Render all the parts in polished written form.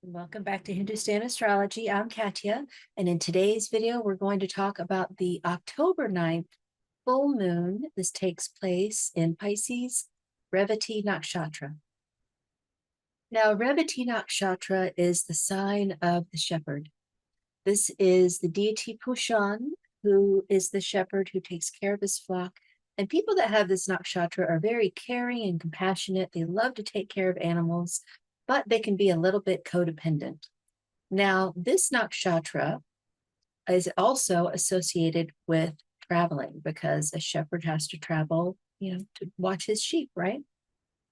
Welcome back to Hindustan Astrology. I'm Katya, and in today's video, we're going to talk about the October 9th full moon. This takes place in Pisces, Revati Nakshatra. Now, Revati Nakshatra is the sign of the shepherd. This is the deity Pushan, who is the shepherd who takes care of his flock. And people that have this nakshatra are very caring and compassionate. They love to take care of animals, but they can be a little bit codependent. Now, this nakshatra is also associated with traveling because a shepherd has to travel, to watch his sheep, right?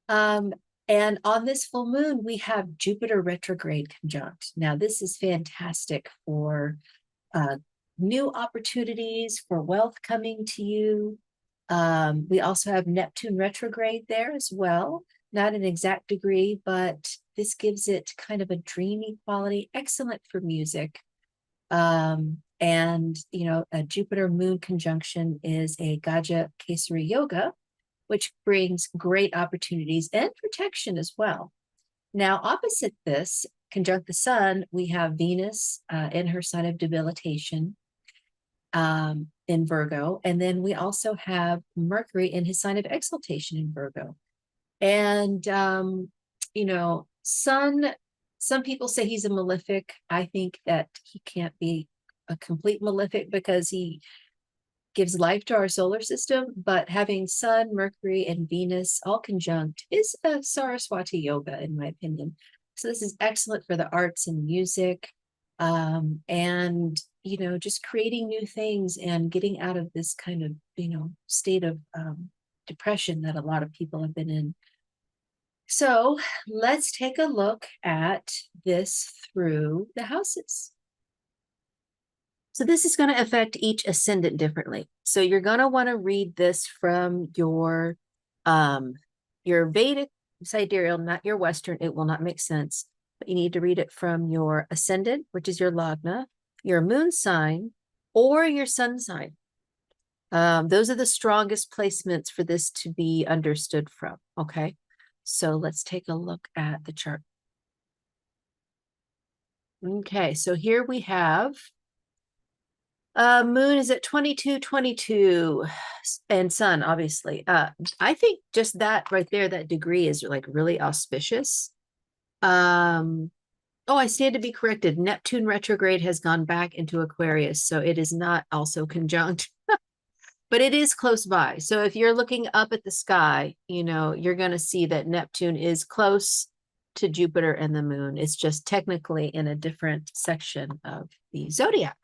And on this full moon, we have Jupiter retrograde conjunct. Now, this is fantastic for new opportunities, for wealth coming to you. We also have Neptune retrograde there as well. Not an exact degree, but this gives it kind of a dreamy quality, excellent for music. A Jupiter moon conjunction is a Gaja Kesari yoga, which brings great opportunities and protection as well. Now, opposite this, conjunct the sun, we have Venus in her sign of debilitation in Virgo. And then we also have Mercury in his sign of exaltation in Virgo. And, some people say he's a malefic. I think that he can't be a complete malefic because he gives life to our solar system, but having Sun, Mercury, and Venus all conjunct is a Saraswati yoga, in my opinion. So this is excellent for the arts and music, and just creating new things and getting out of this kind of state of depression that a lot of people have been in. So let's take a look at this through the houses. So this is going to affect each ascendant differently. So you're going to want to read this from your Vedic sidereal, not your Western. It will not make sense. But you need to read it from your ascendant, which is your lagna, your moon sign, or your sun sign. Those are the strongest placements for this to be understood from. Okay. So let's take a look at the chart. Okay, so here we have moon is at 2222 and sun, obviously. I think just that right there, that degree is like really auspicious. Oh, I stand to be corrected. Neptune retrograde has gone back into Aquarius, so it is not also conjunct. But it is close by. So if you're looking up at the sky, you're going to see that Neptune is close to Jupiter and the moon. It's just technically in a different section of the zodiac.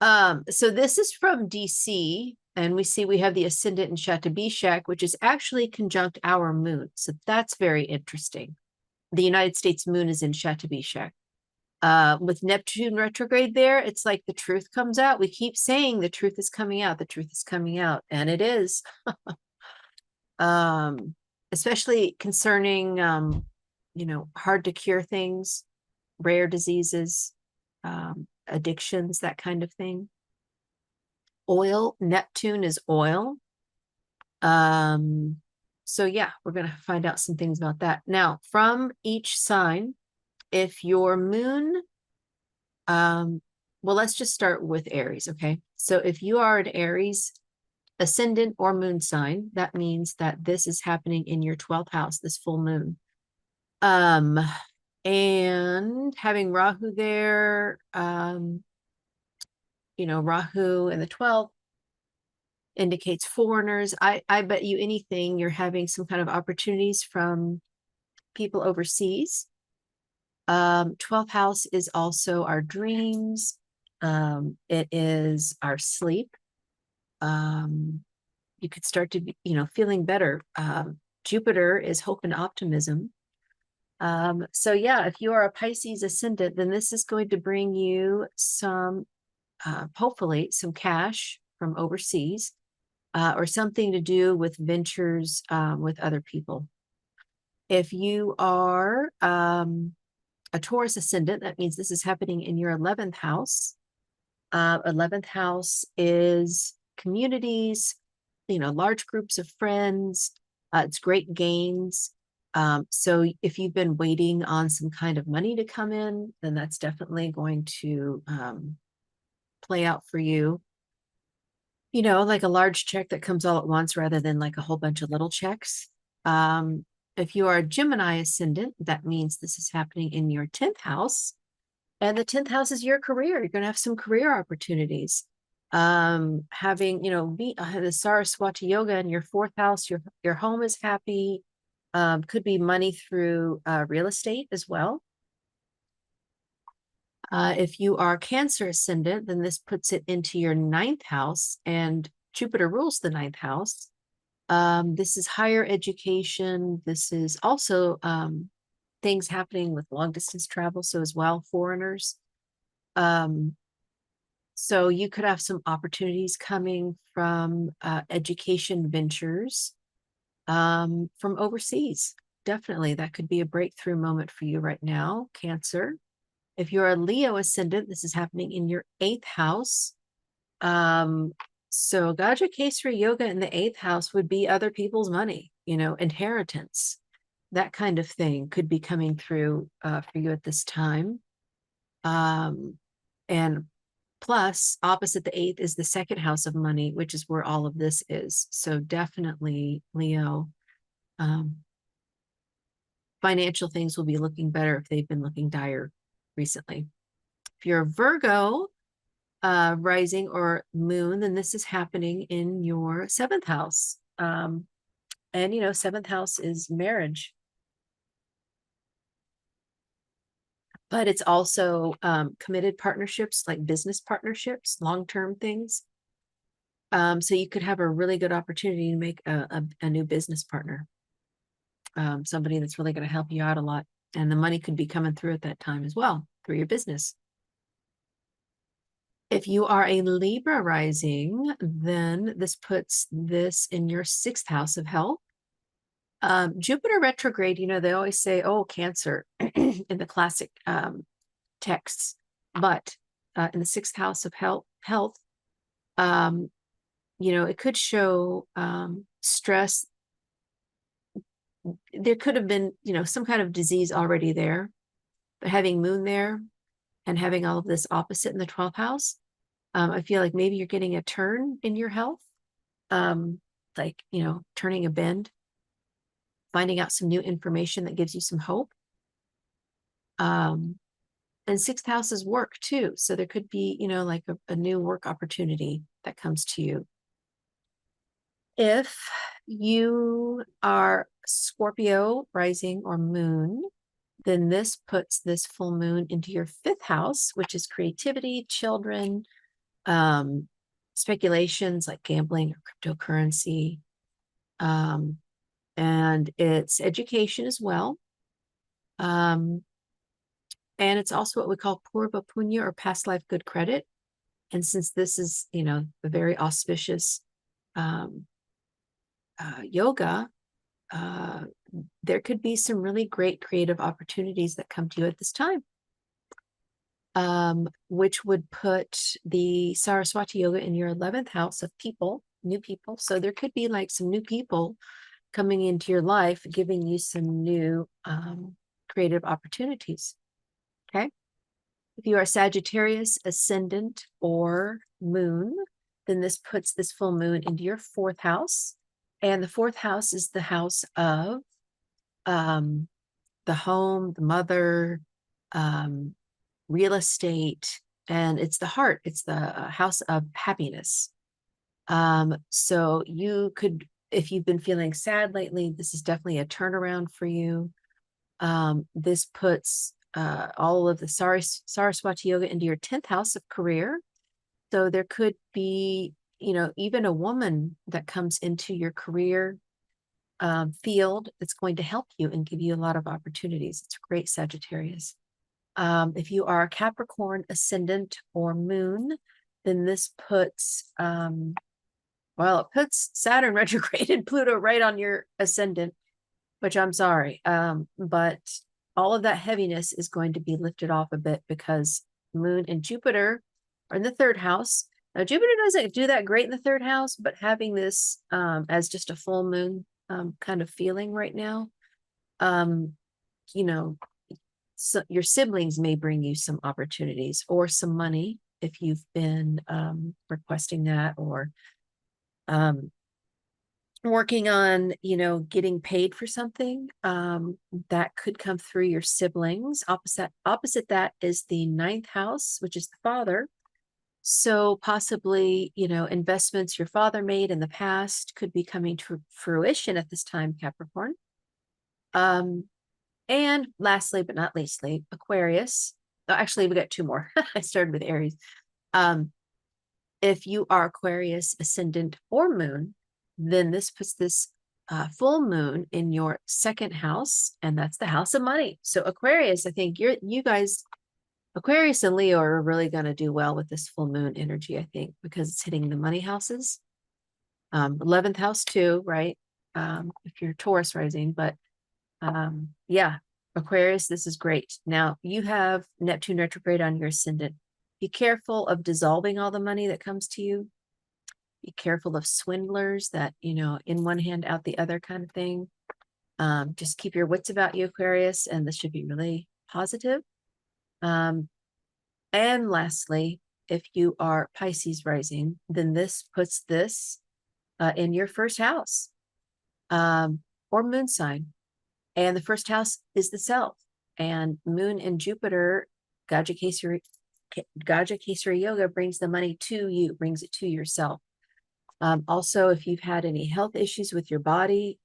So this is from DC, and we see we have the ascendant in Shatabishak, which is actually conjunct our moon. So that's very interesting. The United States moon is in Shatabishak. With Neptune retrograde there, it's like the truth comes out. We keep saying the truth is coming out, the truth is coming out, and it is. Especially concerning, hard to cure things, rare diseases, addictions, that kind of thing. Oil, Neptune is oil. So yeah, we're going to find out some things about that. Now, from each sign, if your moon, well, let's just start with Aries, okay? So if you are an Aries ascendant or moon sign, that means that this is happening in your 12th house, this full moon. And having Rahu there, Rahu in the 12th indicates foreigners. I bet you anything you're having some kind of opportunities from people overseas. 12th house is also our dreams. It is our sleep. You could start to be, feeling better. Jupiter is hope and optimism. So yeah, if you are a Pisces ascendant, then this is going to bring you some, hopefully some cash from overseas, or something to do with ventures, with other people. If you are, a Taurus ascendant, that means this is happening in your 11th house. 11th house is communities, large groups of friends. It's great gains. So if you've been waiting on some kind of money to come in, then that's definitely going to play out for you. You know, like a large check that comes all at once rather than like a whole bunch of little checks. Um, if you are a Gemini ascendant, that means this is happening in your 10th house. And the 10th house is your career. You're going to have some career opportunities. Having, you know, the Saraswati yoga in your 4th house, your home is happy. Could be money through real estate as well. If you are Cancer ascendant, then this puts it into your 9th house, and Jupiter rules the 9th house. This is higher education. This is also things happening with long distance travel. So as well, foreigners. So you could have some opportunities coming from education ventures from overseas. Definitely, that could be a breakthrough moment for you right now, Cancer. If you're a Leo ascendant, this is happening in your 8th house. So Gaja Kesari Yoga in the 8th house would be other people's money, you know, inheritance. That kind of thing could be coming through for you at this time. And plus, opposite the 8th is the 2nd house of money, which is where all of this is. So definitely, Leo, financial things will be looking better if they've been looking dire recently. If you're a Virgo rising or moon, then this is happening in your 7th house. And, you know, 7th house is marriage. But it's also committed partnerships, like business partnerships, long-term things. So you could have a really good opportunity to make a new business partner, somebody that's really going to help you out a lot. And the money could be coming through at that time as well, through your business. If you are a Libra rising, then this puts this in your 6th house of health. Jupiter retrograde, you know, they always say, oh, Cancer in the classic texts, but in the 6th house of health, you know, it could show stress. There could have been, you know, some kind of disease already there, but having moon there and having all of this opposite in the 12th house, I feel like maybe you're getting a turn in your health, like, you know, turning a bend, finding out some new information that gives you some hope. And 6th house is work too. So there could be, you know, like a new work opportunity that comes to you. If you are Scorpio rising or moon, then this puts this full moon into your 5th house, which is creativity, children, speculations like gambling or cryptocurrency. And it's education as well. And it's also what we call Purva Punya or past life good credit. And since this is, you know, a very auspicious yoga, there could be some really great creative opportunities that come to you at this time, which would put the Saraswati yoga in your 11th house of people, new people. So there could be like some new people coming into your life, giving you some new creative opportunities. Okay. If you are Sagittarius, ascendant, or moon, then this puts this full moon into your 4th house. And the 4th house is the house of the home, the mother, real estate, and it's the heart. It's the house of happiness. So you could, if you've been feeling sad lately, this is definitely a turnaround for you. This puts all of the Saraswati yoga into your 10th house of career. So there could be, you know, even a woman that comes into your career field that's going to help you and give you a lot of opportunities. It's great, Sagittarius. If you are Capricorn, ascendant, or moon, then this puts, well, it puts Saturn retrograde and Pluto right on your ascendant, which I'm sorry. But all of that heaviness is going to be lifted off a bit because Moon and Jupiter are in the 3rd house. Now, Jupiter doesn't do that great in the 3rd house, but having this as just a full moon kind of feeling right now you know, so your siblings may bring you some opportunities or some money if you've been requesting that, or working on, getting paid for something, that could come through your siblings. Opposite that is the ninth house, which is the father. So possibly, investments your father made in the past could be coming to fruition at this time, Capricorn. And lastly, but not leastly, Aquarius. Oh, actually, we got two more. I started with Aries. If you are Aquarius ascendant or moon, then this puts this full moon in your second house, and that's the house of money. So Aquarius, I think you guys, Aquarius and Leo, are really going to do well with this full moon energy, I think, because it's hitting the money houses. 11th house too, right? If you're Taurus rising, but yeah, Aquarius, this is great. Now you have Neptune retrograde on your ascendant. Be careful of dissolving all the money that comes to you. Be careful of swindlers that, in one hand out the other kind of thing. Just keep your wits about you, Aquarius, and this should be really positive. And lastly, if you are Pisces rising, then this puts this in your first house, or moon sign. And the first house is the self. And moon and Jupiter, Gajacesari Yoga, brings the money to you, brings it to yourself. Also, if you've had any health issues with your body,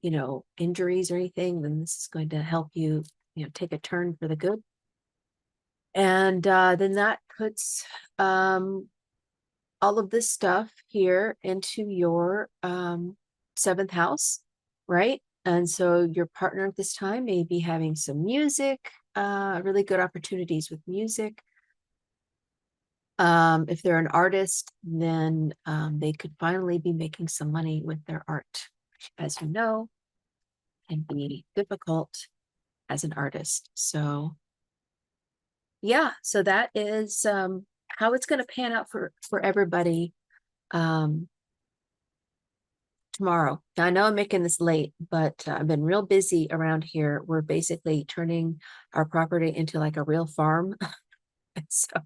injuries or anything, then this is going to help you, take a turn for the good. And then that puts all of this stuff here into your seventh house, right? And so your partner at this time may be having some music, really good opportunities with music. If they're an artist, then they could finally be making some money with their art, which, as you know, can be difficult as an artist. So yeah, so that is how it's going to pan out for everybody tomorrow. Now, I know I'm making this late, but I've been real busy around here. We're basically turning our property into like a real farm. So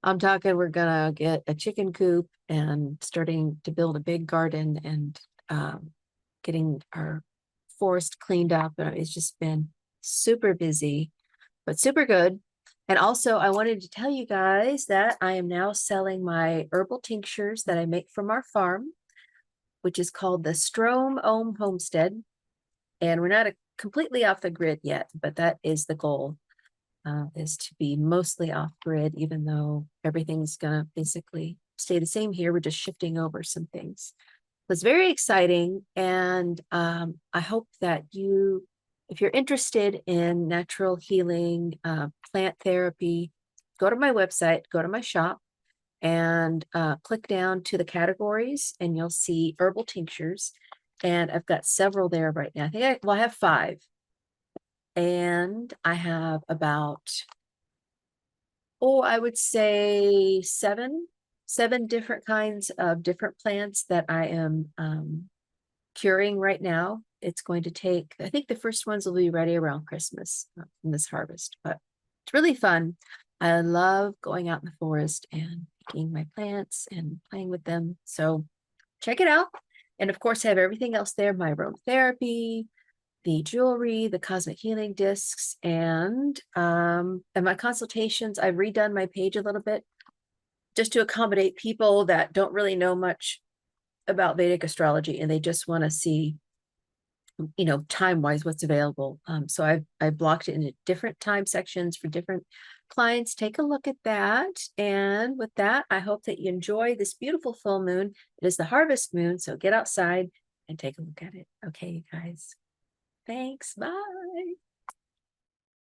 I'm talking, we're gonna get a chicken coop and starting to build a big garden, and getting our forest cleaned up. It's just been super busy, but super good. And also, I wanted to tell you guys that I am now selling my herbal tinctures that I make from our farm, which is called the Strom Ohm Homestead. And we're not completely off the grid yet, but that is the goal, is to be mostly off grid, even though everything's going to basically stay the same here. We're just shifting over some things. It's very exciting. And I hope that if you're interested in natural healing, plant therapy, go to my website, go to my shop, and click down to the categories, and you'll see herbal tinctures. And I've got several there right now. I have 5. And I have about, I would say 7 different kinds of different plants that I am curing right now. It's going to take, I think the first ones will be ready around Christmas in this harvest, but it's really fun. I love going out in the forest and picking my plants and playing with them. So check it out. And of course, I have everything else there, my aromatherapy, the jewelry, the cosmic healing discs, and my consultations. I've redone my page a little bit just to accommodate people that don't really know much about Vedic astrology, and they just want to see, time-wise what's available. So I've blocked it into different time sections for different clients. Take a look at that. And with that, I hope that you enjoy this beautiful full moon. It is the harvest moon, so get outside and take a look at it. Okay, you guys. Thanks. Bye.